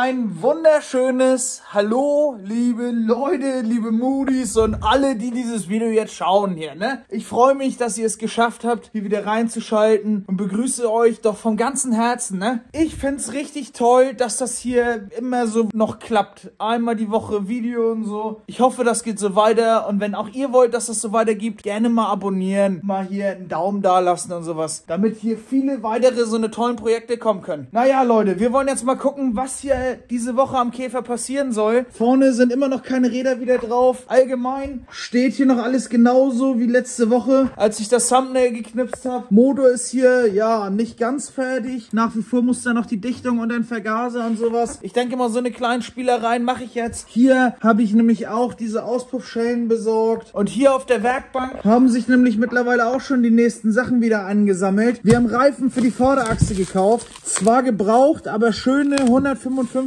ein wunderschönes Hallo, liebe Leute, liebe Moody's und alle, die dieses Video jetzt schauen hier, ne? Ich freue mich, dass ihr es geschafft habt, hier wieder reinzuschalten und begrüße euch doch vom ganzen Herzen, ne? Ich finde es richtig toll, dass das hier immer so noch klappt. Einmal die Woche Video und so. Ich hoffe, das geht so weiter und wenn auch ihr wollt, dass das so weitergibt, gerne mal abonnieren, mal hier einen Daumen da lassen und sowas, damit hier viele weitere so eine tollen Projekte kommen können. Naja, Leute, wir wollen jetzt mal gucken, was hier diese Woche am Käfer passieren soll. Vorne sind immer noch keine Räder wieder drauf. Allgemein steht hier noch alles genauso wie letzte Woche, als ich das Thumbnail geknipst habe. Motor ist hier, ja, nicht ganz fertig. Nach wie vor muss da noch die Dichtung und ein Vergaser und sowas. Ich denke mal, so eine kleine Spielereien mache ich jetzt. Hier habe ich nämlich auch diese Auspuffschellen besorgt. Und hier auf der Werkbank haben sich nämlich mittlerweile auch schon die nächsten Sachen wieder angesammelt. Wir haben Reifen für die Vorderachse gekauft. Zwar gebraucht, aber schöne 155/60.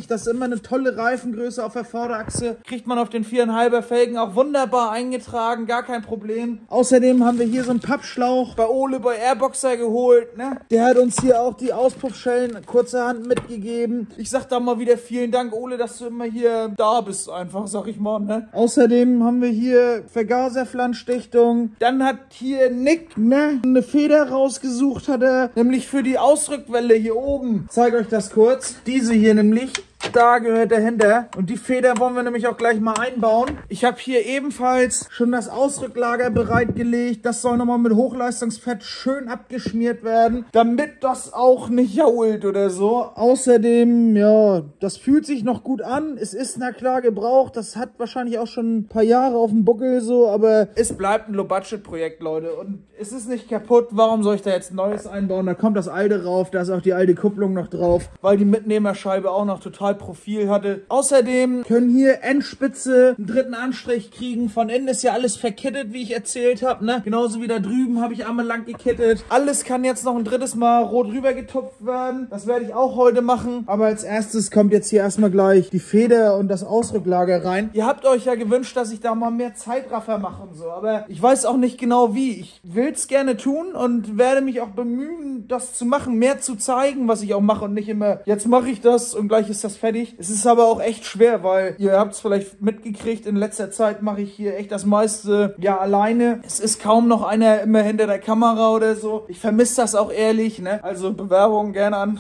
Das ist immer eine tolle Reifengröße auf der Vorderachse. Kriegt man auf den 4,5er Felgen auch wunderbar eingetragen, gar kein Problem. Außerdem haben wir hier so einen Pappschlauch bei Ole bei Airboxer geholt, ne? Der hat uns hier auch die Auspuffschellen kurzerhand mitgegeben. Ich sag da mal wieder vielen Dank, Ole, dass du immer hier da bist, einfach, sag ich mal, ne? Außerdem haben wir hier Vergaserflanschdichtung. Dann hat hier Nick, ne, eine Feder rausgesucht, hat er, nämlich für die Ausrückwelle hier oben. Ich zeige euch das kurz. Diese hier nämlich. Da gehört dahinter. Und die Feder wollen wir nämlich auch gleich mal einbauen. Ich habe hier ebenfalls schon das Ausrücklager bereitgelegt. Das soll nochmal mit Hochleistungsfett schön abgeschmiert werden, damit das auch nicht jault oder so. Außerdem, ja, das fühlt sich noch gut an. Es ist na klar gebraucht. Das hat wahrscheinlich auch schon ein paar Jahre auf dem Buckel so, aber es bleibt ein Low-Budget-Projekt, Leute. Und es ist nicht kaputt. Warum soll ich da jetzt ein neues einbauen? Da kommt das alte rauf. Da ist auch die alte Kupplung noch drauf, weil die Mitnehmerscheibe auch noch total Profil hatte. Außerdem können hier Endspitze einen dritten Anstrich kriegen. Von innen ist ja alles verkittet, wie ich erzählt habe, ne? Genauso wie da drüben habe ich einmal lang gekittet. Alles kann jetzt noch ein drittes Mal rot rüber getupft werden. Das werde ich auch heute machen. Aber als erstes kommt jetzt hier erstmal gleich die Feder und das Ausrücklager rein. Ihr habt euch ja gewünscht, dass ich da mal mehr Zeitraffer mache und so. Aber ich weiß auch nicht genau wie. Ich will es gerne tun und werde mich auch bemühen, das zu machen, mehr zu zeigen, was ich auch mache und nicht immer, jetzt mache ich das und gleich ist das fertig. Es ist aber auch echt schwer, weil ihr habt es vielleicht mitgekriegt, in letzter Zeit mache ich hier echt das meiste ja alleine. Es ist kaum noch einer immer hinter der Kamera oder so. Ich vermisse das auch ehrlich, ne? Also Bewerbungen gerne an.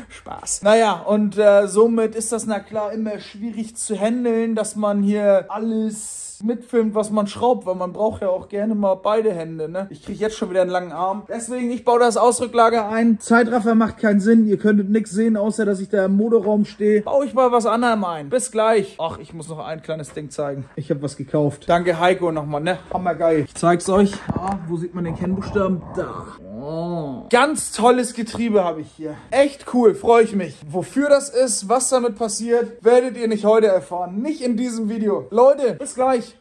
Spaß. Naja, und somit ist das na klar immer schwierig zu handeln, dass man hier alles mitfilmt, was man schraubt, weil man braucht ja auch gerne mal beide Hände, ne? Ich kriege jetzt schon wieder einen langen Arm. Deswegen, ich baue das Ausrücklager ein. Zeitraffer macht keinen Sinn. Ihr könntet nichts sehen, außer dass ich da im Motorraum stehe. Baue ich mal was anderem ein. Bis gleich. Ach, ich muss noch ein kleines Ding zeigen. Ich habe was gekauft. Danke Heiko nochmal, ne? Hammergeil. Ich zeig's euch. Ah, wo sieht man den Kennbuchstaben? Da. Oh. Ganz tolles Getriebe habe ich hier. Echt cool, freue ich mich. Wofür das ist, was damit passiert, werdet ihr nicht heute erfahren. Nicht in diesem Video. Leute, bis gleich.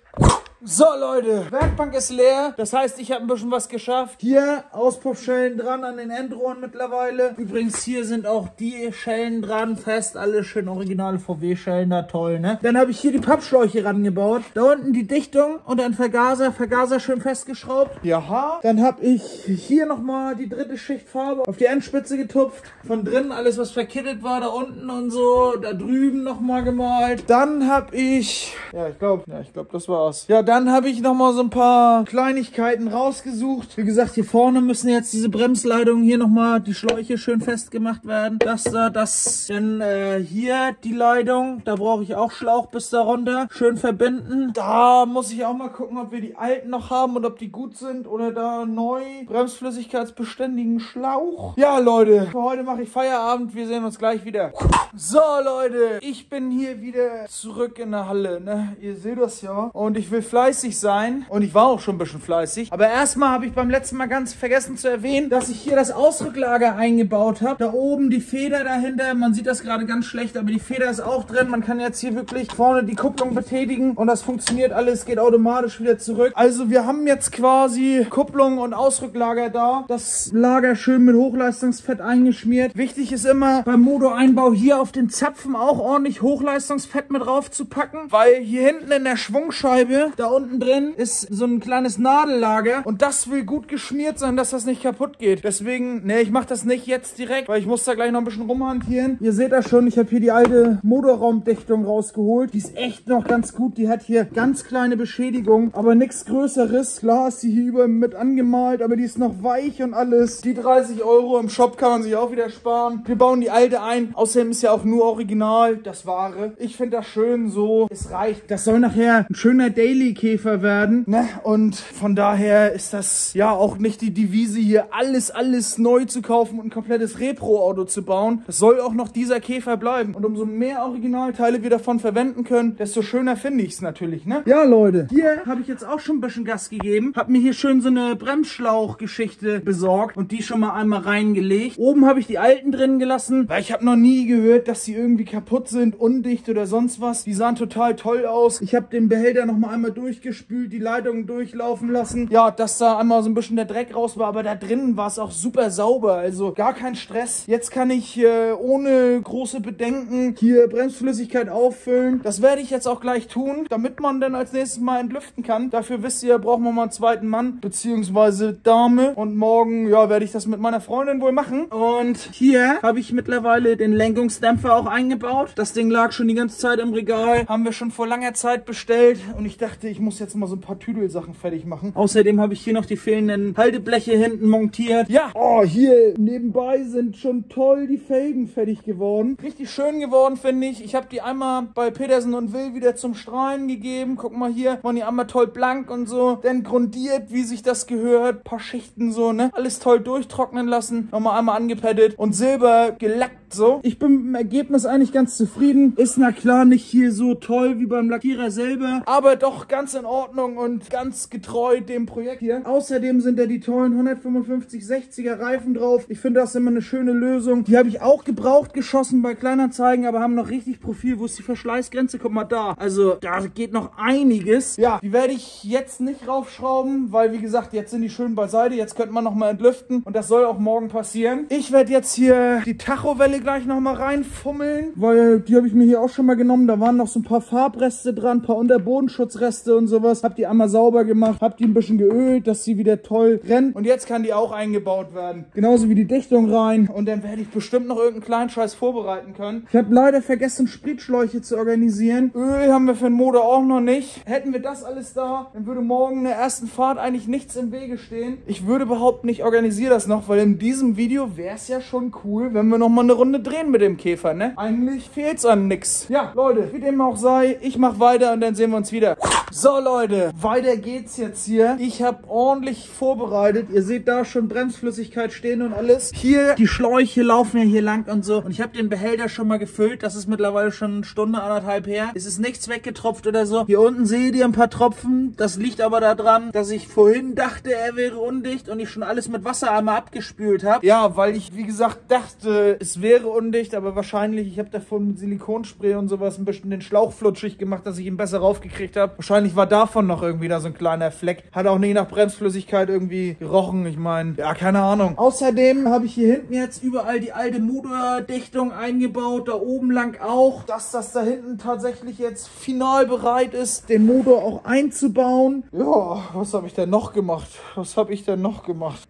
So Leute, Werkbank ist leer, das heißt, ich habe ein bisschen was geschafft. Hier Auspuffschellen dran an den Endrohren mittlerweile. Übrigens, hier sind auch die Schellen dran, fest, alle schön originale VW-Schellen, da toll, ne? Dann habe ich hier die Pappschläuche rangebaut. Da unten die Dichtung und ein Vergaser schön festgeschraubt. Jaha. Dann habe ich hier nochmal die dritte Schicht Farbe auf die Endspitze getupft. Von drinnen alles, was verkittet war, da unten und so, da drüben nochmal gemalt. Dann habe ich, ich glaube, das war's. Ja, dann habe ich nochmal so ein paar Kleinigkeiten rausgesucht. Wie gesagt, hier vorne müssen jetzt diese Bremsleitungen hier nochmal die Schläuche schön festgemacht werden. Dann hier die Leitung. Da brauche ich auch Schlauch bis da runter. Schön verbinden. Da muss ich auch mal gucken, ob wir die alten noch haben und ob die gut sind oder da neu bremsflüssigkeitsbeständigen Schlauch. Ja, Leute, für heute mache ich Feierabend. Wir sehen uns gleich wieder. So, Leute, ich bin hier wieder zurück in der Halle, ne? Ihr seht das ja. Und ich will fleißig sein. Und ich war auch schon ein bisschen fleißig. Aber erstmal habe ich beim letzten Mal ganz vergessen zu erwähnen, dass ich hier das Ausrücklager eingebaut habe. Da oben die Feder dahinter. Man sieht das gerade ganz schlecht, aber die Feder ist auch drin. Man kann jetzt hier wirklich vorne die Kupplung betätigen. Und das funktioniert alles, geht automatisch wieder zurück. Also wir haben jetzt quasi Kupplung und Ausrücklager da. Das Lager schön mit Hochleistungsfett eingeschmiert. Wichtig ist immer beim Motoreinbau hier auf den Zapfen auch ordentlich Hochleistungsfett mit drauf zu packen. Weil hier hinten in der Schwungscheibe, da Da unten drin ist so ein kleines Nadellager und das will gut geschmiert sein, dass das nicht kaputt geht. Deswegen, ne, ich mache das nicht jetzt direkt, weil ich muss da gleich noch ein bisschen rumhantieren. Ihr seht das schon, ich habe hier die alte Motorraumdichtung rausgeholt. Die ist echt noch ganz gut. Die hat hier ganz kleine Beschädigungen, aber nichts Größeres. Klar ist die hier über mit angemalt, aber die ist noch weich und alles. Die 30 € im Shop kann man sich auch wieder sparen. Wir bauen die alte ein. Außerdem ist ja auch nur original das Wahre. Ich finde das schön so. Es reicht. Das soll nachher ein schöner Daily-Käfer werden. Ne? Und von daher ist das ja auch nicht die Devise hier, alles neu zu kaufen und ein komplettes Repro-Auto zu bauen. Das soll auch noch dieser Käfer bleiben. Und umso mehr Originalteile wir davon verwenden können, desto schöner finde ich es natürlich, ne? Ja, Leute, hier habe ich jetzt auch schon ein bisschen Gas gegeben. Habe mir hier schön so eine Bremsschlauch-Geschichte besorgt und die schon mal einmal reingelegt. Oben habe ich die alten drin gelassen, weil ich habe noch nie gehört, dass sie irgendwie kaputt sind, undicht oder sonst was. Die sahen total toll aus. Ich habe den Behälter noch mal einmal durchgespült, die Leitungen durchlaufen lassen. Ja, dass da einmal so ein bisschen der Dreck raus war, aber da drinnen war es auch super sauber. Also gar kein Stress. Jetzt kann ich ohne große Bedenken hier Bremsflüssigkeit auffüllen. Das werde ich jetzt auch gleich tun, damit man dann als nächstes mal entlüften kann. Dafür wisst ihr, brauchen wir mal einen zweiten Mann beziehungsweise Dame. Und morgen, ja, werde ich das mit meiner Freundin wohl machen. Und hier habe ich mittlerweile den Lenkungsdämpfer auch eingebaut. Das Ding lag schon die ganze Zeit im Regal. Haben wir schon vor langer Zeit bestellt. Und ich dachte, ich muss jetzt mal so ein paar Tüdelsachen fertig machen. Außerdem habe ich hier noch die fehlenden Haltebleche hinten montiert. Ja, oh, hier nebenbei sind schon toll die Felgen fertig geworden. Richtig schön geworden, finde ich. Ich habe die einmal bei Petersen und Will wieder zum Strahlen gegeben. Guck mal hier, waren die einmal toll blank und so. Dann grundiert, wie sich das gehört. Ein paar Schichten so, ne? Alles toll durchtrocknen lassen. Nochmal einmal angepettet und Silber gelackt so. Ich bin mit dem Ergebnis eigentlich ganz zufrieden. Ist na klar nicht hier so toll wie beim Lackierer selber, aber doch ganz in Ordnung und ganz getreu dem Projekt hier. Außerdem sind da die tollen 155/60er Reifen drauf. Ich finde das immer eine schöne Lösung. Die habe ich auch gebraucht geschossen bei Kleinanzeigen, aber haben noch richtig Profil. Wo ist die Verschleißgrenze? Guck mal da. Also da geht noch einiges. Ja, die werde ich jetzt nicht raufschrauben, weil wie gesagt, jetzt sind die schön beiseite. Jetzt könnte man noch mal entlüften und das soll auch morgen passieren. Ich werde jetzt hier die Tachowelle gleich noch mal reinfummeln, weil die habe ich mir hier auch schon mal genommen. Da waren noch so ein paar Farbreste dran, ein paar Unterbodenschutzreste und sowas. Hab die einmal sauber gemacht, hab die ein bisschen geölt, dass sie wieder toll rennt. Und jetzt kann die auch eingebaut werden. Genauso wie die Dichtung rein. Und dann werde ich bestimmt noch irgendeinen kleinen Scheiß vorbereiten können. Ich habe leider vergessen, Spritschläuche zu organisieren. Öl haben wir für den Motor auch noch nicht. Hätten wir das alles da, dann würde morgen in der ersten Fahrt eigentlich nichts im Wege stehen. Ich würde behaupten, ich organisiere das noch, weil in diesem Video wäre es ja schon cool, wenn wir noch mal eine Runde drehen mit dem Käfer, ne? Eigentlich fehlt es an nix. Ja, Leute, wie dem auch sei, ich mache weiter und dann sehen wir uns wieder. So, Leute, weiter geht's jetzt hier. Ich habe ordentlich vorbereitet. Ihr seht da schon Bremsflüssigkeit stehen und alles. Hier, die Schläuche laufen ja hier lang und so. Und ich habe den Behälter schon mal gefüllt. Das ist mittlerweile schon eine Stunde, anderthalb her. Es ist nichts weggetropft oder so. Hier unten seht ihr ein paar Tropfen. Das liegt aber daran, dass ich vorhin dachte, er wäre undicht und ich schon alles mit Wasser einmal abgespült habe. Ja, weil ich, wie gesagt, dachte, es wäre undicht, aber wahrscheinlich, ich habe davon mit Silikonspray und sowas ein bisschen den Schlauch flutschig gemacht, dass ich ihn besser raufgekriegt habe. Wahrscheinlich war davon noch irgendwie da so ein kleiner Fleck. Hat auch nicht nach Bremsflüssigkeit irgendwie gerochen. Ich meine, ja, keine Ahnung. Außerdem habe ich hier hinten jetzt überall die alte Motordichtung eingebaut. Da oben lang auch. Dass das da hinten tatsächlich jetzt final bereit ist, den Motor auch einzubauen. Ja, was habe ich denn noch gemacht?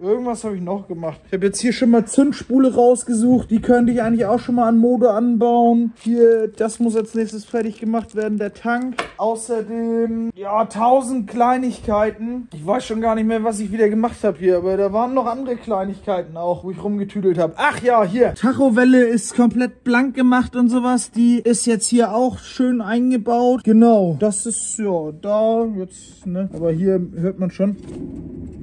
Irgendwas habe ich noch gemacht. Ich habe jetzt hier schon mal Zündspule rausgesucht. Die könnte ich eigentlich auch schon mal an Motor anbauen. Hier, das muss als nächstes fertig gemacht werden, der Tank. Außerdem, ja, 1000 Kleinigkeiten. Ich weiß schon gar nicht mehr, was ich wieder gemacht habe hier, aber da waren noch andere Kleinigkeiten auch, wo ich rumgetüdelt habe. Ach ja, hier. Tachowelle ist komplett blank gemacht und sowas. Die ist jetzt hier auch schön eingebaut. Genau, das ist, ja, da jetzt, ne. Aber hier hört man schon.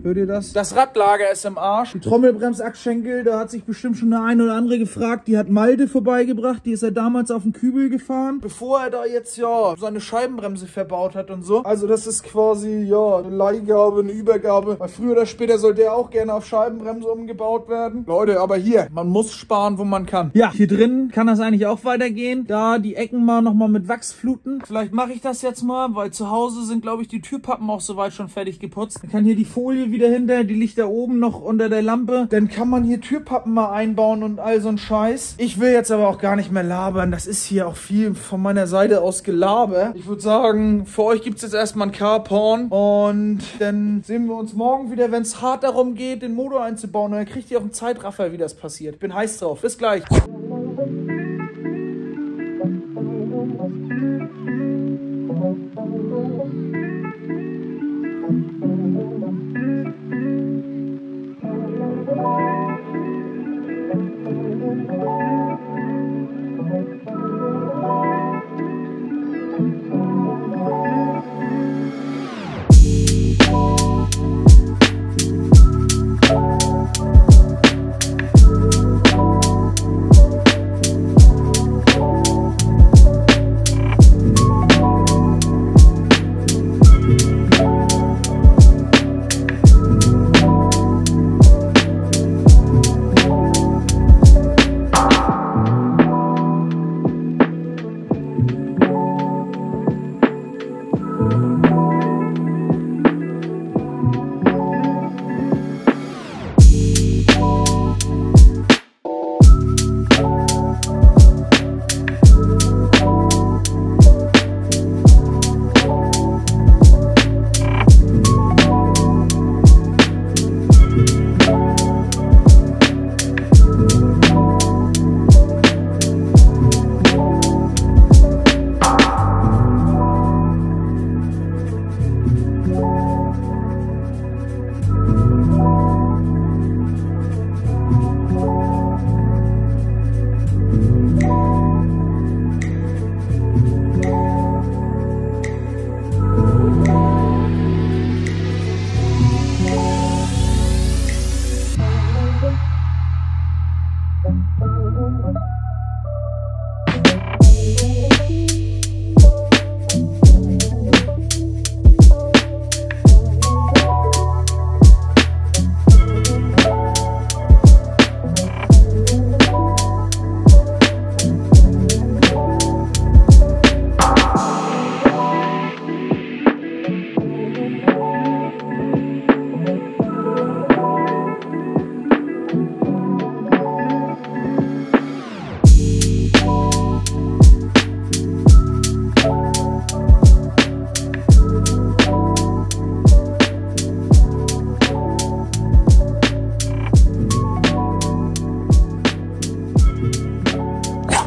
Hört ihr das? Das Radlager ist im Arsch. Die Trommelbremsachsschenkel, da hat sich bestimmt schon der eine oder andere gefragt. Die hat Malte vorbeigebracht. Die ist ja damals auf den Kübel gefahren, bevor er da jetzt, ja, seine Scheibenbremse verbaut hat und so. Also das ist quasi, ja, eine Leihgabe, eine Übergabe. Weil früher oder später soll der auch gerne auf Scheibenbremse umgebaut werden. Leute, aber hier, man muss sparen, wo man kann. Ja, hier drin kann das eigentlich auch weitergehen. Da die Ecken mal nochmal mit Wachs fluten. Vielleicht mache ich das jetzt mal, weil zu Hause sind, glaube ich, die Türpappen auch soweit schon fertig geputzt. Dann kann hier die Folie Kiste wieder hinter, die liegt da oben noch unter der Lampe. Dann kann man hier Türpappen mal einbauen und all so ein Scheiß. Ich will jetzt aber auch gar nicht mehr labern. Das ist hier auch viel von meiner Seite aus Gelaber. Ich würde sagen, für euch gibt es jetzt erstmal ein Carporn und dann sehen wir uns morgen wieder, wenn es hart darum geht, den Motor einzubauen. Und dann kriegt ihr auch einen Zeitraffer, wie das passiert. Ich bin heiß drauf. Bis gleich.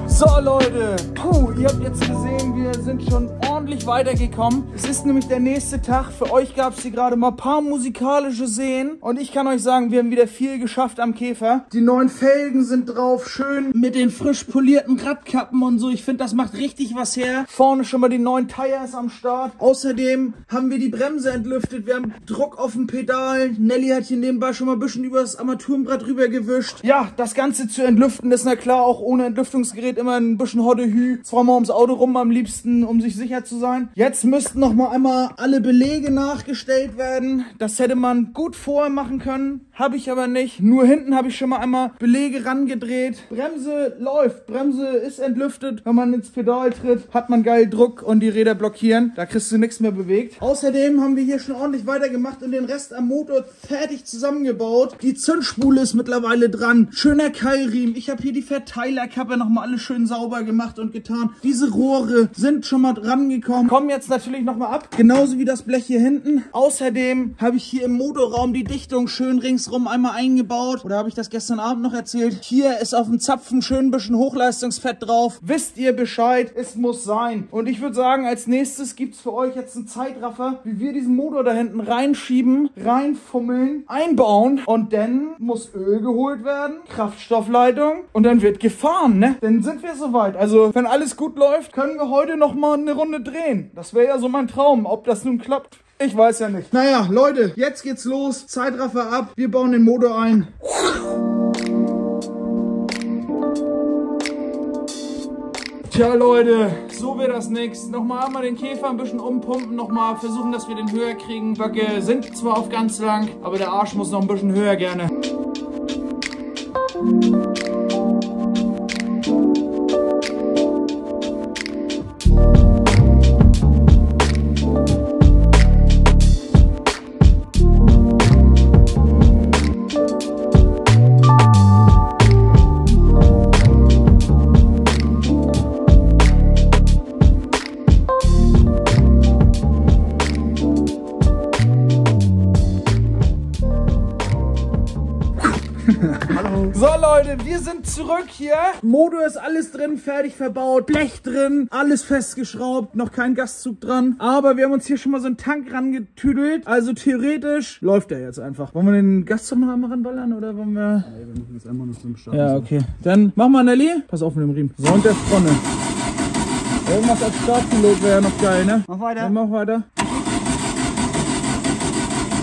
So Leute, ihr habt jetzt gesehen, wir sind schon ordentlich weitergekommen. Es ist nämlich der nächste Tag. Für euch gab es hier gerade mal ein paar musikalische Szenen. Und ich kann euch sagen, wir haben wieder viel geschafft am Käfer. Die neuen Felgen sind drauf, schön mit den frisch polierten Radkappen und so. Ich finde, das macht richtig was her. Vorne schon mal die neuen Tires am Start. Außerdem haben wir die Bremse entlüftet. Wir haben Druck auf dem Pedal. Nelly hat hier nebenbei schon mal ein bisschen übers Armaturenbrett rüber gewischt. Ja, das Ganze zu entlüften ist na klar auch ohne Entlüftungsgerät immer ein bisschen Hoddehü. Zweimal ums Auto rum am liebsten, um sich sicher zu sein. Jetzt müssten noch mal einmal alle Belege nachgestellt werden. Das hätte man gut vorher machen können. Habe ich aber nicht. Nur hinten habe ich schon mal einmal Belege rangedreht. Bremse läuft. Bremse ist entlüftet. Wenn man ins Pedal tritt, hat man geil Druck und die Räder blockieren. Da kriegst du nichts mehr bewegt. Außerdem haben wir hier schon ordentlich weitergemacht und den Rest am Motor fertig zusammengebaut. Die Zündspule ist mittlerweile dran. Schöner Keilriemen. Ich habe hier die Verteilerkappe nochmal alles schön sauber gemacht und getan. Diese Rohre sind schon mal dran gekommen. Kommen jetzt natürlich nochmal ab. Genauso wie das Blech hier hinten. Außerdem habe ich hier im Motorraum die Dichtung schön ringsrum einmal eingebaut. Oder habe ich das gestern Abend noch erzählt? Hier ist auf dem Zapfen schön ein bisschen Hochleistungsfett drauf. Wisst ihr Bescheid? Es muss sein. Und ich würde sagen, als nächstes gibt es für euch jetzt einen Zeitraffer, wie wir diesen Motor da hinten reinschieben, reinfummeln, einbauen. Und dann muss Öl geholt werden, Kraftstoffleitung und dann wird gefahren, ne? Dann sind wir soweit. Also, wenn alles gut läuft, können wir heute noch mal eine Runde drehen. Das wäre ja so mein Traum. Ob das nun klappt, ich weiß ja nicht. Naja, Leute, jetzt geht's los. Zeitraffer ab. Wir bauen den Motor ein. Tja, Leute, so wird das nichts. Nochmal einmal den Käfer ein bisschen umpumpen, nochmal versuchen, dass wir den höher kriegen. Böcke sind zwar auf ganz lang, aber der Arsch muss noch ein bisschen höher gerne. Hallo. So Leute, wir sind zurück hier. Motor ist alles drin, fertig verbaut. Blech drin, alles festgeschraubt. Noch kein Gastzug dran. Aber wir haben uns hier schon mal so einen Tank rangetüdelt. Also theoretisch läuft der jetzt einfach. Wollen wir den Gastzug noch einmal ranballern oder wollen wir... Ja, wir machen das einmal noch zum Start. Ja, okay. Dann mach mal, Nelly. Pass auf mit dem Riemen. So, und der Fronne. Irgendwas als Startpilot wäre ja noch geil, ne? Mach weiter. Dann mach weiter.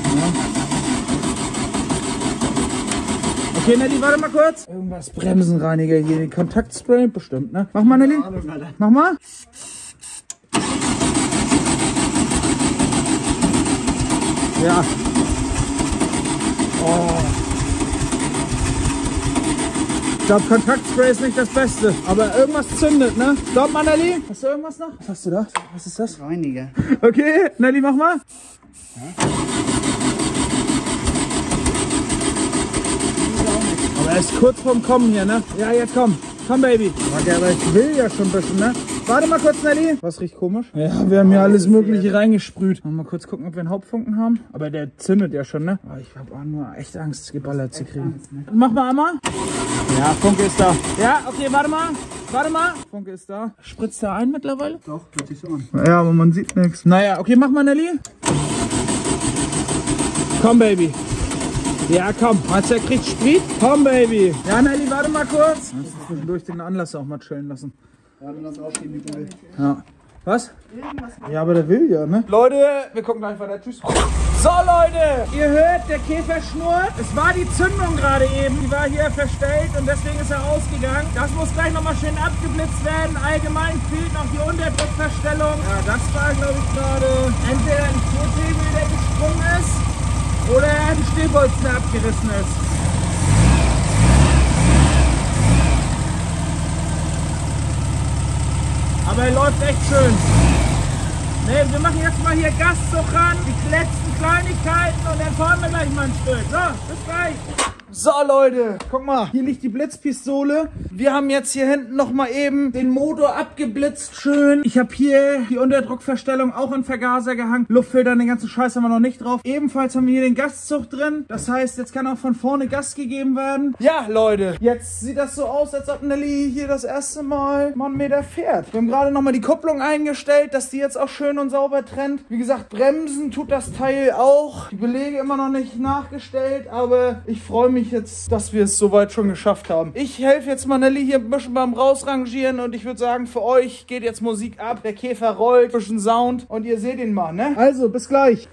Ja. Okay, Nelly, warte mal kurz. Irgendwas Bremsenreiniger hier. Den Kontaktspray bestimmt, ne? Mach mal, Nelly. Mach mal. Ja. Oh. Ich glaube, Kontaktspray ist nicht das Beste. Aber irgendwas zündet, ne? Stopp mal, Nelly. Hast du irgendwas noch? Was hast du da? Was ist das? Reiniger. Okay, Nelly, mach mal. Ja. Aber er ist kurz vorm Kommen hier, ne? Ja, jetzt komm. Komm, Baby. Okay, aber ich will ja schon ein bisschen, ne? Warte mal kurz, Nelly. Was riecht komisch? Ja, wir haben hier alles Mögliche reingesprüht. Mal kurz gucken, ob wir einen Hauptfunken haben. Aber der zündet ja schon, ne? Oh, ich habe auch nur echt Angst, geballert zu kriegen. Angst, ne? Mach mal einmal. Ja, Funke ist da. Ja, okay, warte mal. Warte mal. Funke ist da. Spritzt er ein mittlerweile? Doch, hört sich so an. Ja, aber man sieht nichts. Naja, okay, mach mal, Nelly. Komm, Baby. Ja, komm. Meinst du, er kriegt Sprit? Komm, Baby. Ja, Nelly, warte mal kurz. Kannst du zwischendurch den Anlass auch mal chillen lassen. Ja, dann lass aufstehen, wie du willst. Ja. Was? Ja, aber der will ja, ne? Leute, wir gucken gleich weiter. Tschüss. So, Leute, ihr hört, der Käfer schnurrt. Es war die Zündung gerade eben. Die war hier verstellt und deswegen ist er ausgegangen. Das muss gleich nochmal schön abgeblitzt werden. Allgemein fehlt noch die Unterdruckverstellung. Ja, das war, glaube ich, gerade entweder ein Turthebel, der gesprungen ist, oder ein Stehbolzen, der abgerissen ist. Aber er läuft echt schön. Ne, wir machen jetzt mal hier Gastzug ran, die letzten Kleinigkeiten und dann fahren wir gleich mal ein Stück. So, bis gleich. So Leute, guck mal, hier liegt die Blitzpistole. Wir haben jetzt hier hinten nochmal eben den Motor abgeblitzt, schön. Ich habe hier die Unterdruckverstellung auch in Vergaser gehangen. Luftfilter, den ganzen Scheiß haben wir noch nicht drauf. Ebenfalls haben wir hier den Gaszug drin. Das heißt, jetzt kann auch von vorne Gas gegeben werden. Ja Leute, jetzt sieht das so aus, als ob Nelly hier das erste Mal einen Meter fährt. Wir haben gerade nochmal die Kupplung eingestellt, dass die jetzt auch schön und sauber trennt. Wie gesagt, bremsen tut das Teil auch. Die Belege immer noch nicht nachgestellt, aber ich freue mich jetzt, dass wir es soweit schon geschafft haben. Ich helfe jetzt mal Nelly hier ein bisschen beim Rausrangieren und ich würde sagen, für euch geht jetzt Musik ab. Der Käfer rollt, ein bisschen Sound und ihr seht ihn mal, ne? Also, bis gleich.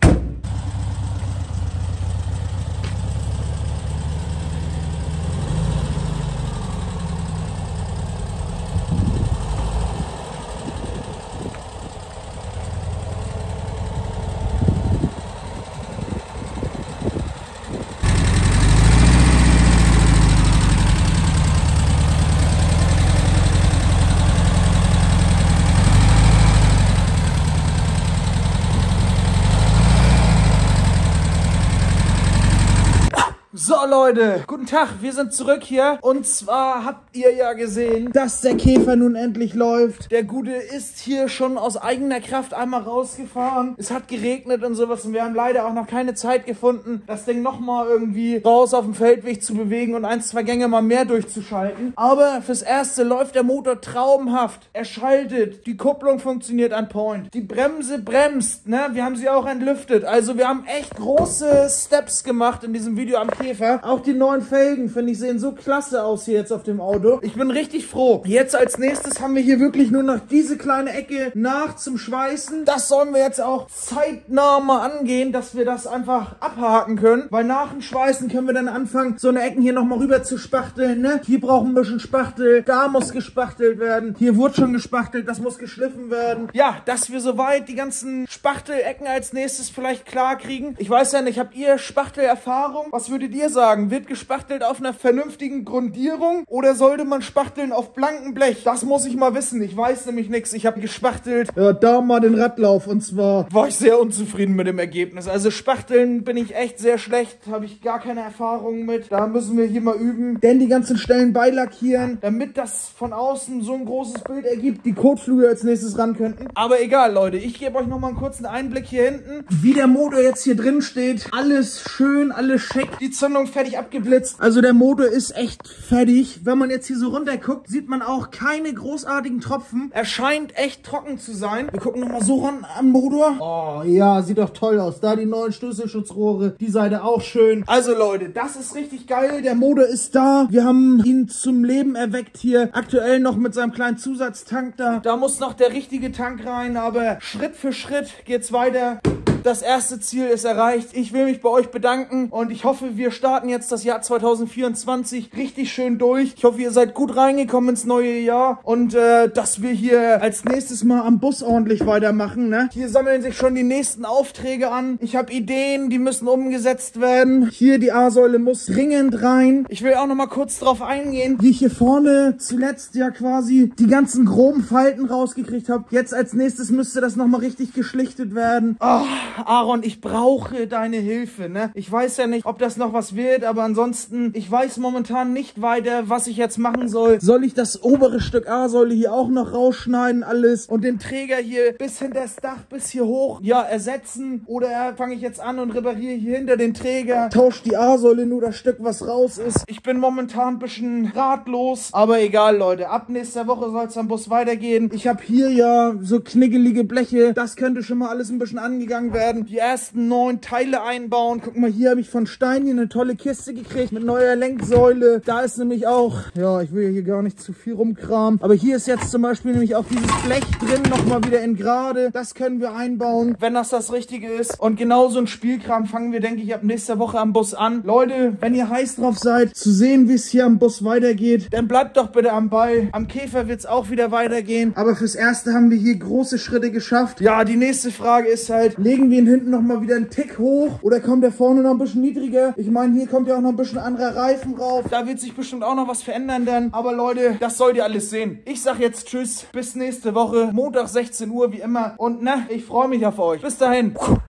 So Leute, guten Tag, wir sind zurück hier und zwar habt ihr ja gesehen, dass der Käfer nun endlich läuft. Der Gute ist hier schon aus eigener Kraft einmal rausgefahren. Es hat geregnet und sowas und wir haben leider auch noch keine Zeit gefunden, das Ding nochmal irgendwie raus auf dem Feldweg zu bewegen und 1, 2 Gänge mal mehr durchzuschalten. Aber fürs Erste läuft der Motor traumhaft. Er schaltet, die Kupplung funktioniert on point. Die Bremse bremst, ne? Wir haben sie auch entlüftet. Also wir haben echt große Steps gemacht in diesem Video am Käfer. Auch die neuen Felgen, finde ich, sehen so klasse aus hier jetzt auf dem Auto. Ich bin richtig froh. Jetzt als nächstes haben wir hier wirklich nur noch diese kleine Ecke nach zum Schweißen. Das sollen wir jetzt auch zeitnah mal angehen, dass wir das einfach abhaken können. Weil nach dem Schweißen können wir dann anfangen, so eine Ecken hier nochmal rüber zu spachteln, ne? Hier brauchen wir ein bisschen Spachtel, da muss gespachtelt werden. Hier wurde schon gespachtelt, das muss geschliffen werden. Ja, dass wir soweit die ganzen Spachtelecken als nächstes vielleicht klar kriegen. Ich weiß ja nicht, habt ihr Spachtelerfahrung? Was würdet ihr sagen? Wird gespachtelt auf einer vernünftigen Grundierung oder sollte man spachteln auf blankem Blech? Das muss ich mal wissen. Ich weiß nämlich nichts. Ich habe gespachtelt, da mal den Radlauf und zwar war ich sehr unzufrieden mit dem Ergebnis. Also spachteln bin ich echt sehr schlecht. Habe ich gar keine Erfahrung mit. Da müssen wir hier mal üben. Denn die ganzen Stellen beilackieren, damit das von außen so ein großes Bild ergibt, die Kotflügel als nächstes ran könnten. Aber egal, Leute. Ich gebe euch noch mal einen kurzen Einblick hier hinten, wie der Motor jetzt hier drin steht. Alles schön, alles schick. Die Zündung Entzündung fertig abgeblitzt. Also der Motor ist echt fertig. Wenn man jetzt hier so runter guckt, sieht man auch keine großartigen Tropfen. Er scheint echt trocken zu sein. Wir gucken nochmal so ran am Motor. Oh ja, sieht doch toll aus. Da die neuen Stößelschutzrohre, die Seite auch schön. Also Leute, das ist richtig geil. Der Motor ist da. Wir haben ihn zum Leben erweckt hier. Aktuell noch mit seinem kleinen Zusatztank da. Da muss noch der richtige Tank rein, aber Schritt für Schritt geht's weiter. Das erste Ziel ist erreicht. Ich will mich bei euch bedanken und ich hoffe, wir starten jetzt das Jahr 2024 richtig schön durch. Ich hoffe, ihr seid gut reingekommen ins neue Jahr und dass wir hier als nächstes mal am Bus ordentlich weitermachen. Ne? Hier sammeln sich schon die nächsten Aufträge an. Ich habe Ideen, die müssen umgesetzt werden. Hier die A-Säule muss dringend rein. Ich will auch noch mal kurz drauf eingehen, wie ich hier vorne zuletzt ja quasi die ganzen groben Falten rausgekriegt habe. Jetzt als nächstes müsste das noch mal richtig geschlichtet werden. Oh, Aaron, ich brauche deine Hilfe, ne? Ich weiß ja nicht, ob das noch was wird, aber ansonsten, ich weiß momentan nicht weiter, was ich jetzt machen soll. Soll ich das obere Stück A-Säule hier auch noch rausschneiden, alles? Und den Träger hier bis hinter das Dach, bis hier hoch, ja, ersetzen? Oder fange ich jetzt an und repariere hier hinter den Träger, tausche die A-Säule nur das Stück, was raus ist? Ich bin momentan ein bisschen ratlos, aber egal, Leute. Ab nächster Woche soll es am Bus weitergehen. Ich habe hier ja so knickelige Bleche. Das könnte schon mal alles ein bisschen angegangen werden. Die ersten 9 Teile einbauen. Guck mal, hier habe ich von Stein hier eine tolle Kiste gekriegt mit neuer Lenksäule. Da ist nämlich auch, ja, ich will hier gar nicht zu viel rumkramen, aber hier ist jetzt zum Beispiel nämlich auch dieses Blech drin, nochmal wieder in gerade. Das können wir einbauen, wenn das Richtige ist. Und genau so ein Spielkram fangen wir, denke ich, ab nächster Woche am Bus an. Leute, wenn ihr heiß drauf seid, zu sehen, wie es hier am Bus weitergeht, dann bleibt doch bitte am Ball. Am Käfer wird es auch wieder weitergehen. Aber fürs Erste haben wir hier große Schritte geschafft. Ja, die nächste Frage ist halt, legen wir ihn hinten noch mal wieder einen Tick hoch oder kommt der vorne noch ein bisschen niedriger? Ich meine, hier kommt ja auch noch ein bisschen anderer Reifen rauf. Da wird sich bestimmt auch noch was verändern dann. Aber Leute, das sollt ihr alles sehen. Ich sag jetzt tschüss, bis nächste Woche, Montag 16 Uhr wie immer. Und ne, ich freue mich auf euch. Bis dahin.